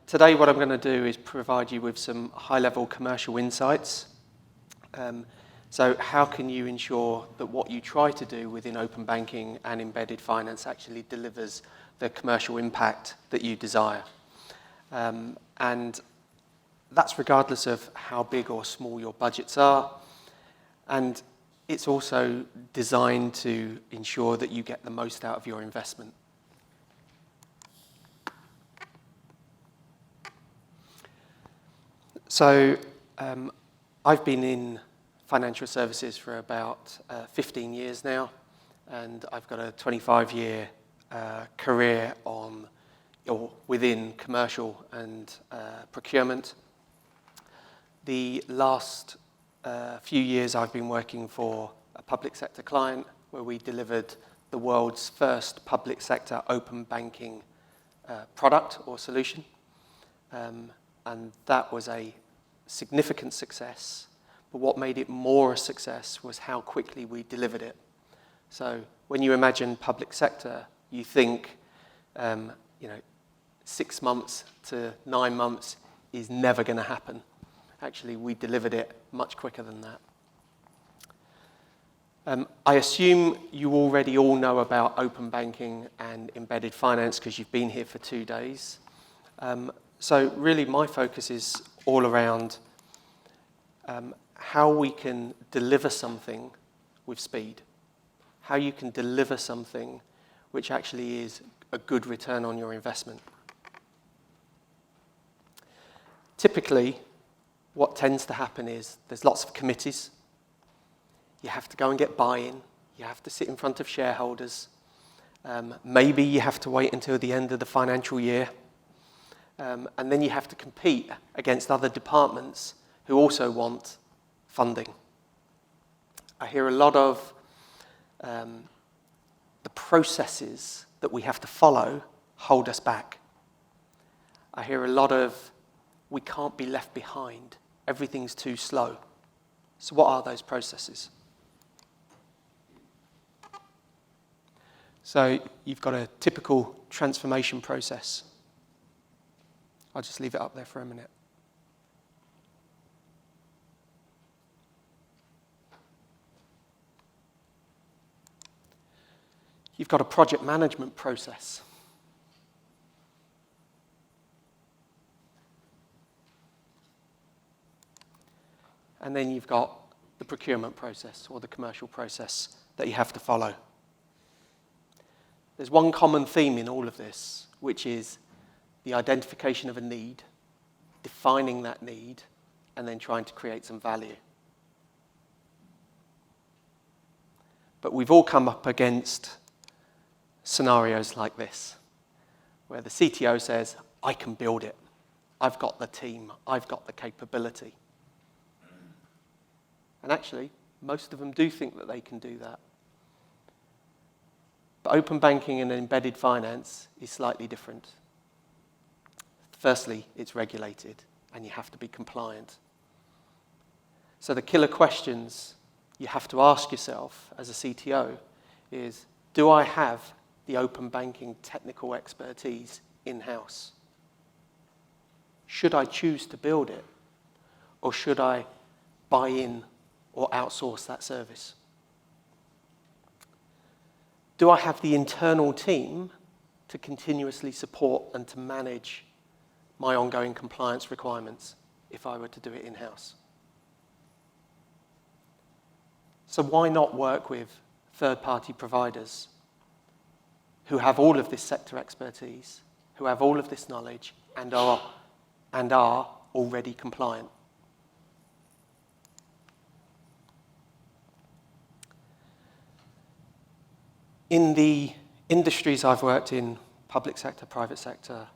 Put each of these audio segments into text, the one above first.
Today what I'm going to do is provide you with some high-level commercial insights. So how can you ensure that what you try to do within open banking and embedded finance actually delivers the commercial impact that you desire? And that's regardless of how big or small your budgets are. And it's also designed to ensure that you get the most out of your investment. So I've been in financial services for about 15 years now, and I've got a 25-year career within commercial and procurement. The last few years I've been working for a public sector client where we delivered the world's first public sector open banking product or solution. And that was a significant success, but what made it more a success was how quickly we delivered it. So when you imagine public sector, you think 6 months to 9 months is never going to happen. Actually, we delivered it much quicker than that. I assume you already all know about open banking and embedded finance because you've been here for 2 days. So really my focus is all around how we can deliver something with speed, how you can deliver something which actually is a good return on your investment. Typically, what tends to happen is there's lots of committees. You have to go and get buy-in. You have to sit in front of shareholders. Maybe you have to wait until the end of the financial year. And then you have to compete against other departments who also want funding. I hear a lot of the processes that we have to follow hold us back. I hear a lot of we can't be left behind. Everything's too slow. So what are those processes? So you've got a typical transformation process. I'll just leave it up there for a minute. You've got a project management process. And then you've got the procurement process or the commercial process that you have to follow. There's one common theme in all of this, which is the identification of a need, defining that need, and then trying to create some value. But we've all come up against scenarios like this, where the CTO says, I can build it. I've got the team. I've got the capability. And actually, most of them do think that they can do that. But open banking and embedded finance is slightly different. Firstly, it's regulated, and you have to be compliant. So the killer questions you have to ask yourself as a CTO is, do I have the open banking technical expertise in-house? Should I choose to build it, or should I buy in or outsource that service? Do I have the internal team to continuously support and to manage my ongoing compliance requirements if I were to do it in-house? So why not work with third-party providers who have all of this sector expertise, who have all of this knowledge, and are already compliant? In the industries I've worked in, public sector, private sector,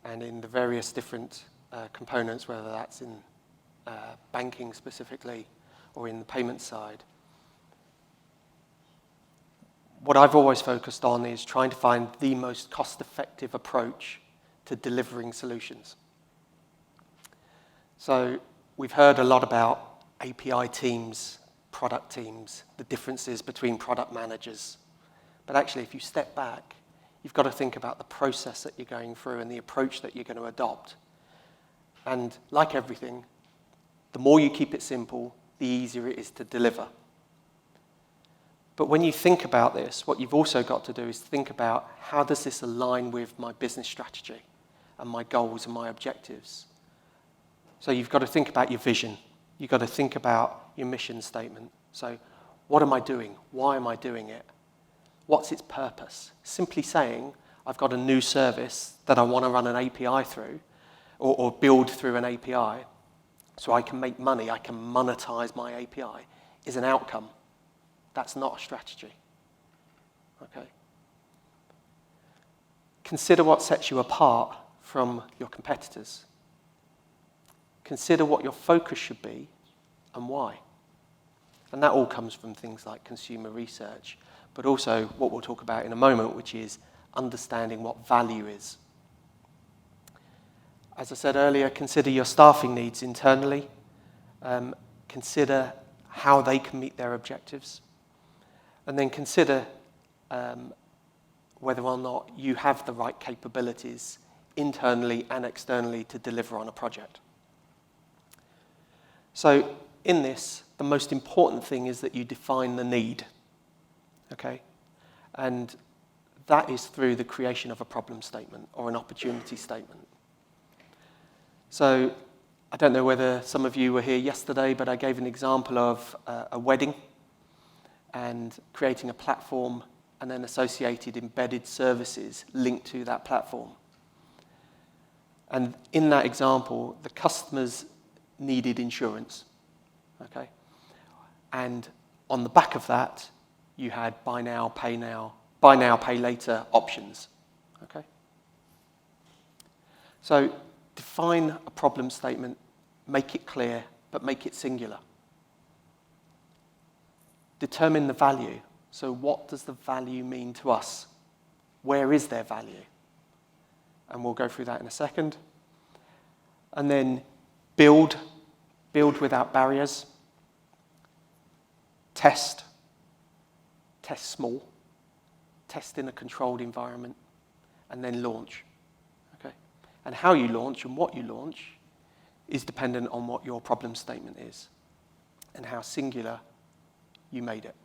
and in the various different components, whether that's in banking specifically or in the payment side, what I've always focused on is trying to find the most cost-effective approach to delivering solutions. So we've heard a lot about API teams, product teams, the differences between product managers. But actually, if you step back, You've got to think about the process that you're going through and the approach that you're going to adopt. And like everything, the more you keep it simple, the easier it is to deliver. But when you think about this, what you've also got to do is think about, how does this align with my business strategy and my goals and my objectives? So you've got to think about your vision. You've got to think about your mission statement. So what am I doing? Why am I doing it? What's its purpose? Simply saying, I've got a new service that I want to run an API through, or build through an API, so I can make money, I can monetize my API, is an outcome. That's not a strategy. Okay? Consider what sets you apart from your competitors. Consider what your focus should be and why. And that all comes from things like consumer research, but also what we'll talk about in a moment, which is understanding what value is. As I said earlier, consider your staffing needs internally. Consider how they can meet their objectives. And then consider whether or not you have the right capabilities internally and externally to deliver on a project. So in this, the most important thing is that you define the need, okay? And that is through the creation of a problem statement or an opportunity statement. So I don't know whether some of you were here yesterday, but I gave an example of a wedding and creating a platform and then associated embedded services linked to that platform. And in that example, the customers needed insurance, okay? And on the back of that, you had buy now, pay later options, okay? So define a problem statement, make it clear, but make it singular. Determine the value. So what does the value mean to us? Where is their value? And we'll go through that in a second. And then build without barriers. Test small. Test in a controlled environment. And then launch. Okay? And how you launch and what you launch is dependent on what your problem statement is and how singular you made it.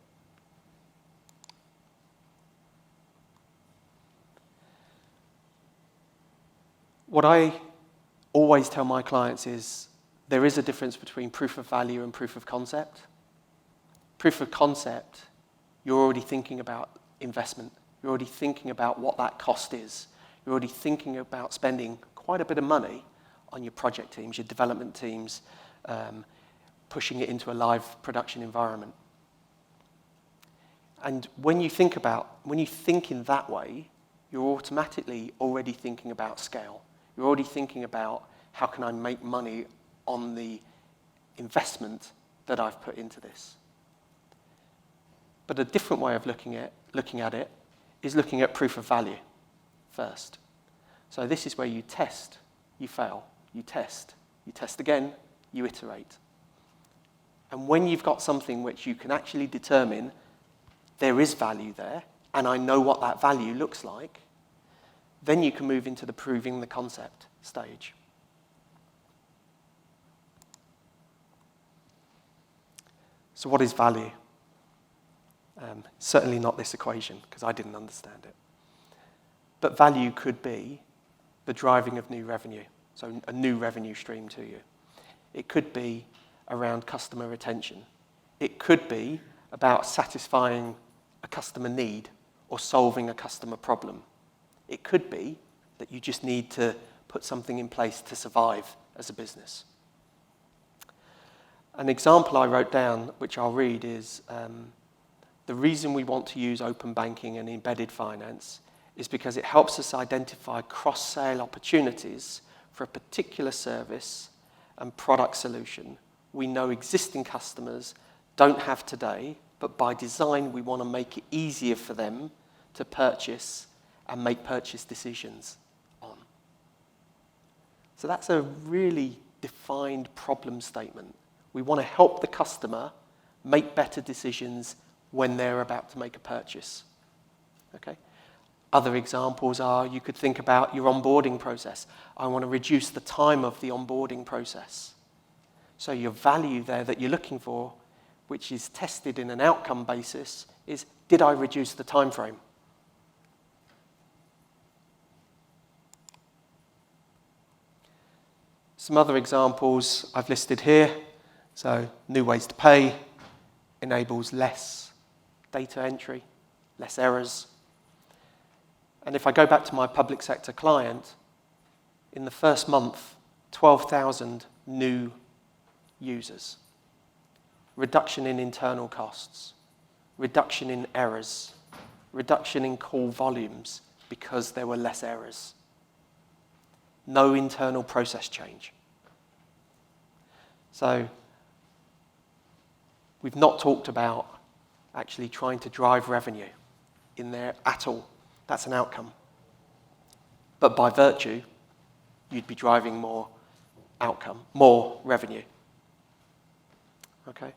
What I always tell my clients is there is a difference between proof of value and proof of concept. Proof of concept, you're already thinking about investment. You're already thinking about what that cost is. You're already thinking about spending quite a bit of money on your project teams, your development teams, pushing it into a live production environment. And when you think in that way, you're automatically already thinking about scale. You're already thinking about how can I make money on the investment that I've put into this. But a different way of looking at it is looking at proof of value first. So this is where you test, you fail, you test again, you iterate. And when you've got something which you can actually determine there is value there, and I know what that value looks like, then you can move into the proving the concept stage. So what is value? Certainly not this equation, because I didn't understand it. But value could be the driving of new revenue, so a new revenue stream to you. It could be around customer retention. It could be about satisfying a customer need or solving a customer problem. It could be that you just need to put something in place to survive as a business. An example I wrote down, which I'll read, is the reason we want to use open banking and embedded finance is because it helps us identify cross-sale opportunities for a particular service and product solution we know existing customers don't have today, but by design we want to make it easier for them to purchase and make purchase decisions on. So that's a really defined problem statement. We want to help the customer make better decisions when they're about to make a purchase. Okay? Other examples are, you could think about your onboarding process. I want to reduce the time of the onboarding process. So your value there that you're looking for, which is tested in an outcome basis, is, did I reduce the time frame? Some other examples I've listed here. So new ways to pay enables less data entry, less errors. And if I go back to my public sector client, in the first month, 12,000 new users. Reduction in internal costs, reduction in errors, reduction in call volumes because there were less errors. No internal process change. So we've not talked about actually trying to drive revenue in there at all. That's an outcome. But by virtue, you'd be driving more outcome, more revenue. Okay?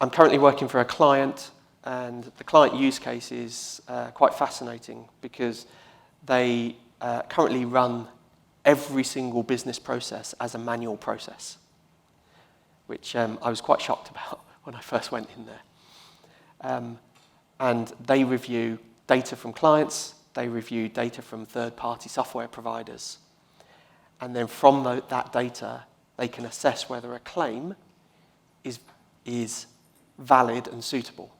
I'm currently working for a client, and the client use case is quite fascinating because they currently run every single business process as a manual process, which I was quite shocked about when I first went in there. And they review data from clients, they review data from third-party software providers, and then from that data, they can assess whether a claim is valid and suitable.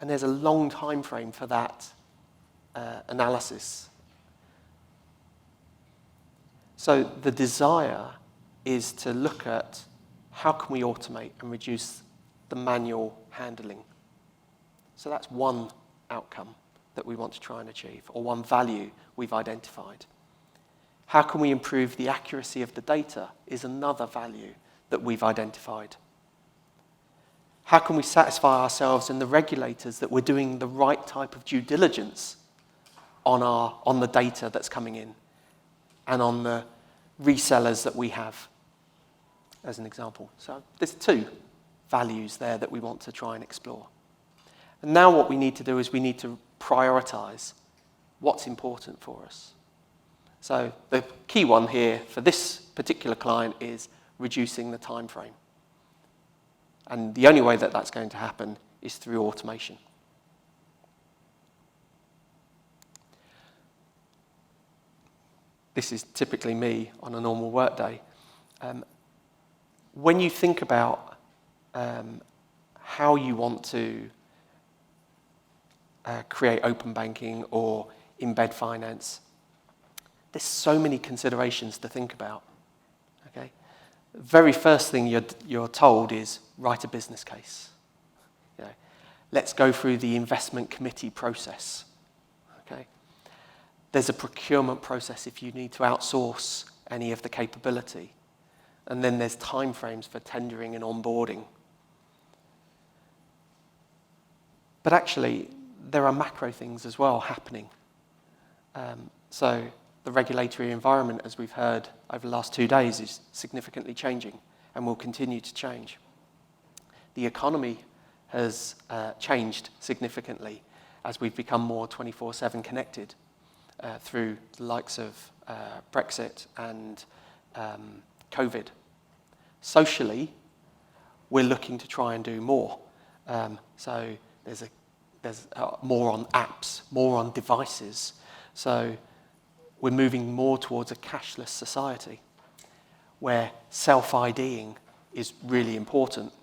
And there's a long time frame for that analysis. So the desire is to look at how can we automate and reduce the manual handling. So that's one outcome that we want to try and achieve, or one value we've identified. How can we improve the accuracy of the data is another value that we've identified. How can we satisfy ourselves and the regulators that we're doing the right type of due diligence on the data that's coming in and on the resellers that we have, as an example. So there's two values there that we want to try and explore. And now what we need to do is we need to prioritize what's important for us. So the key one here for this particular client is reducing the time frame. And the only way that that's going to happen is through automation. This is typically me on a normal workday. When you think about how you want to create open banking or embed finance, there's so many considerations to think about. Okay, the very first thing you're told is write a business case. You know, let's go through the investment committee process. Okay, there's a procurement process if you need to outsource any of the capability, and then there's timeframes for tendering and onboarding. But actually, there are macro things as well happening. So the regulatory environment, as we've heard over the last 2 days, is significantly changing and will continue to change. The economy has changed significantly as we've become more 24/7 connected through the likes of Brexit and COVID. Socially, we're looking to try and do more. So there's more on apps, more on devices. So we're moving more towards a cashless society where self-IDing is really important.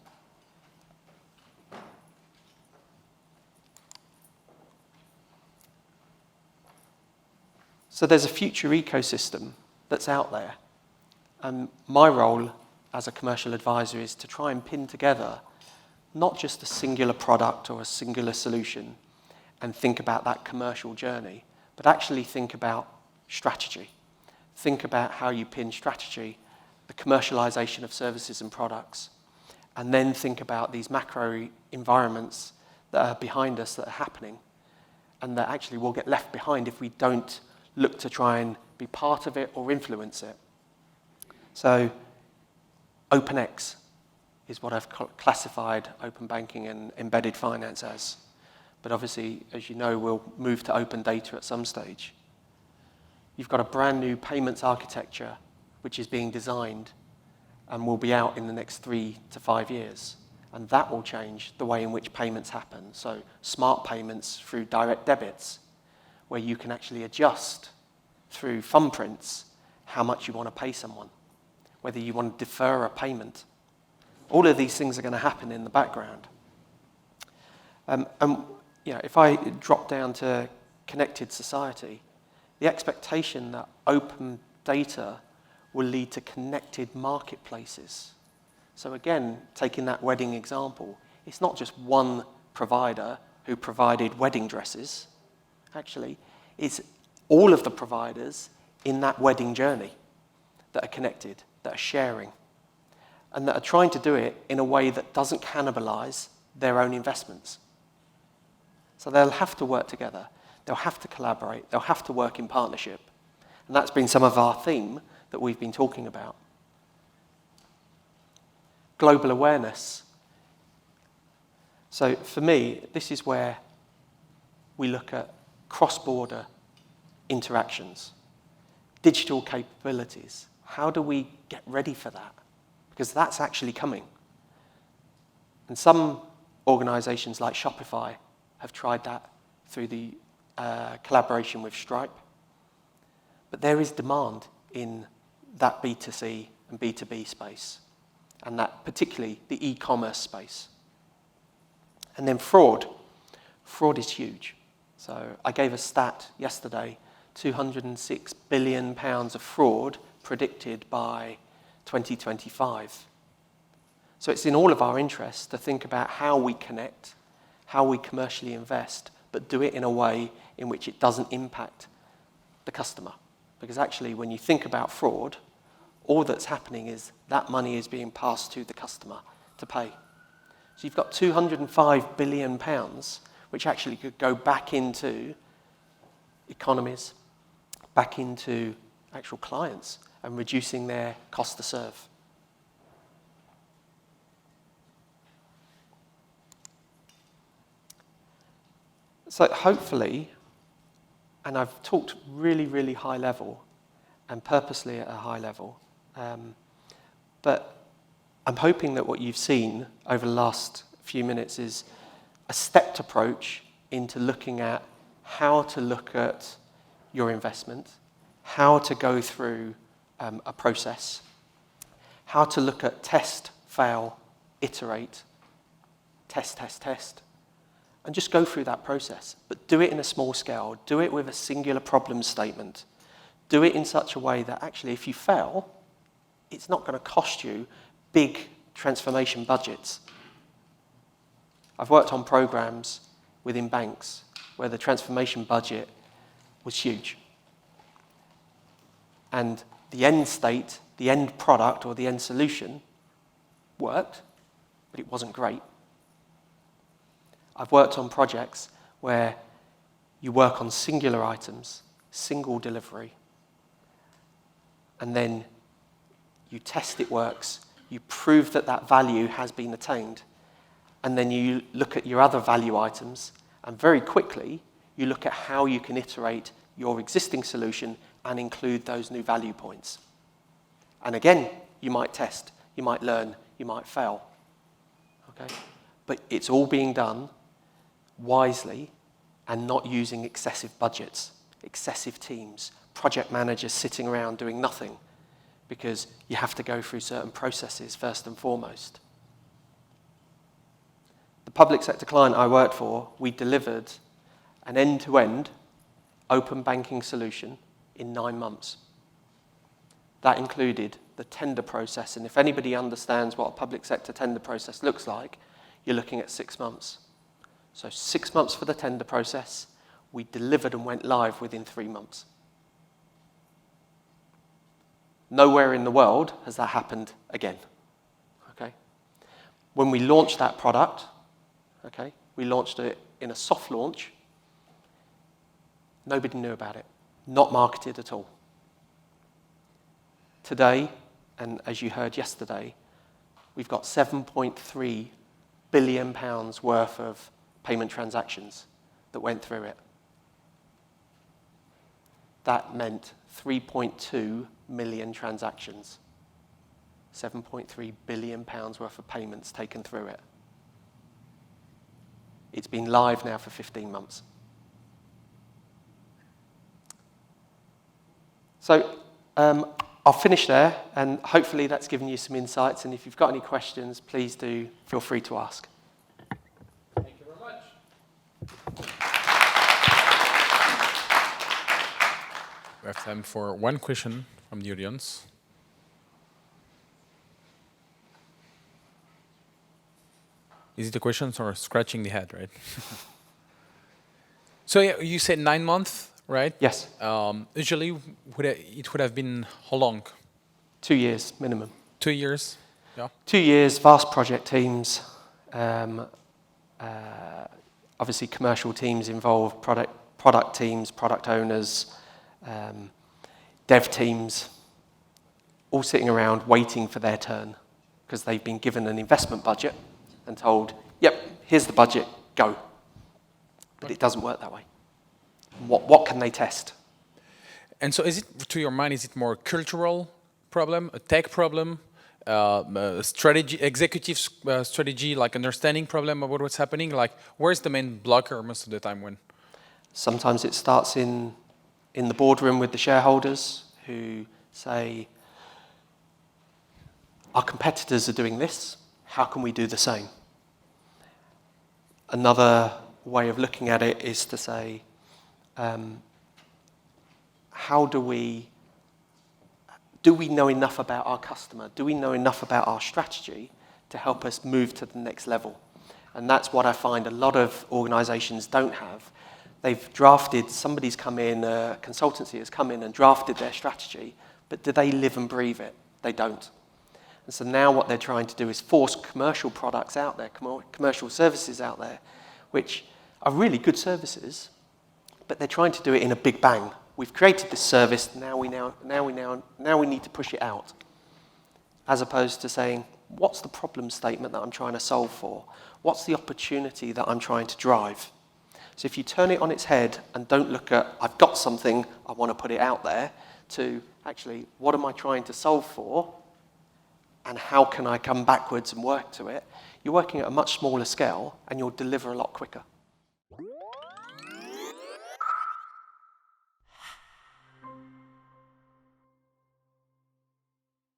So there's a future ecosystem that's out there. And my role as a commercial advisor is to try and pin together not just a singular product or a singular solution and think about that commercial journey, but actually think about strategy. Think about how you pin strategy, the commercialization of services and products, and then think about these macro environments that are behind us that are happening and that actually will get left behind if we don't look to try and be part of it or influence it. So OpenX is what I've classified open banking and embedded finance as. but obviously, as you know, we'll move to open data at some stage. You've got a brand new payments architecture which is being designed and will be out in the next 3 to 5 years. And that will change the way in which payments happen. So smart payments through direct debits, where you can actually adjust through thumbprints how much you want to pay someone, whether you want to defer a payment. All of these things are going to happen in the background. If I drop down to connected society, the expectation that open data will lead to connected marketplaces. So again, taking that wedding example, it's not just one provider who provided wedding dresses. Actually, it's all of the providers in that wedding journey that are connected, that are sharing, and that are trying to do it in a way that doesn't cannibalize their own investments. So they'll have to work together. They'll have to collaborate. They'll have to work in partnership. And that's been some of our theme that we've been talking about. Global awareness. So for me, this is where we look at cross-border interactions, digital capabilities. How do we get ready for that? Because that's actually coming. And some organizations like Shopify have tried that through the collaboration with Stripe. But there is demand in that B2C and B2B space, and that particularly the e-commerce space. And then fraud. Fraud is huge. So I gave a stat yesterday, £206 billion of fraud predicted by 2025. So it's in all of our interests to think about how we connect, how we commercially invest, but do it in a way in which it doesn't impact the customer. Because actually, when you think about fraud, all that's happening is that money is being passed to the customer to pay. So you've got £205 billion, which actually could go back into economies, back into actual clients, and reducing their cost to serve. So hopefully, and I've talked really, really high level, and purposely at a high level, but I'm hoping that what you've seen over the last few minutes is a stepped approach into looking at how to look at your investment, how to go through a process, how to look at test, fail, iterate, test, and just go through that process. But do it in a small scale. Do it with a singular problem statement. Do it in such a way that actually if you fail, it's not going to cost you big transformation budgets. I've worked on programs within banks where the transformation budget was huge. And the end state, the end product or the end solution worked, but it wasn't great. I've worked on projects where you work on singular items, single delivery, and then you test it works, you prove that that value has been attained, and then you look at your other value items, and very quickly you look at how you can iterate your existing solution and include those new value points. And again, you might test, you might learn, you might fail. Okay? But it's all being done wisely and not using excessive budgets, excessive teams, project managers sitting around doing nothing, because you have to go through certain processes first and foremost. The public sector client I worked for, we delivered an end-to-end open banking solution in 9 months. That included the tender process, and if anybody understands what a public sector tender process looks like, you're looking at 6 months. So 6 months for the tender process, we delivered and went live within 3 months. Nowhere in the world has that happened again. Okay? When we launched that product, okay, we launched it in a soft launch. Nobody knew about it, not marketed at all. Today, and as you heard yesterday, we've got £7.3 billion worth of payment transactions that went through it. That meant 3.2 million transactions, 7.3 billion pounds worth of payments taken through it. It's been live now for 15 months. So I'll finish there, and hopefully that's given you some insights. And if you've got any questions, please do feel free to ask. Thank you very much. We have time for one question from the audience. Is it a question or scratching the head, right? So yeah, you said 9 months, right? Yes. Usually, it would have been how long? 2 years minimum. 2 years? Yeah. 2 years, vast project teams. Obviously, commercial teams involved, product teams, product owners, dev teams, all sitting around waiting for their turn because they've been given an investment budget and told, yep, here's the budget, go. But it doesn't work that way. What can they test? And so is it, to your mind, is it more a cultural problem, a tech problem, a strategy, executive strategy, like understanding problem about what's happening? Like, where's the main blocker most of the time when? Sometimes it starts in the boardroom with the shareholders who say, our competitors are doing this, how can we do the same? Another way of looking at it is to say, how do we know enough about our customer? Do we know enough about our strategy to help us move to the next level? And that's what I find a lot of organizations don't have. They've drafted, somebody's come in, a consultancy has come in and drafted their strategy, but do they live and breathe it? They don't. And so now what they're trying to do is force commercial products out there, commercial services out there, which are really good services, but they're trying to do it in a big bang. We've created this service, now we need to push it out. As opposed to saying, what's the problem statement that I'm trying to solve for? What's the opportunity that I'm trying to drive? So if you turn it on its head and don't look at, I've got something, I want to put it out there, to actually, what am I trying to solve for? And how can I come backwards and work to it? You're working at a much smaller scale and you'll deliver a lot quicker.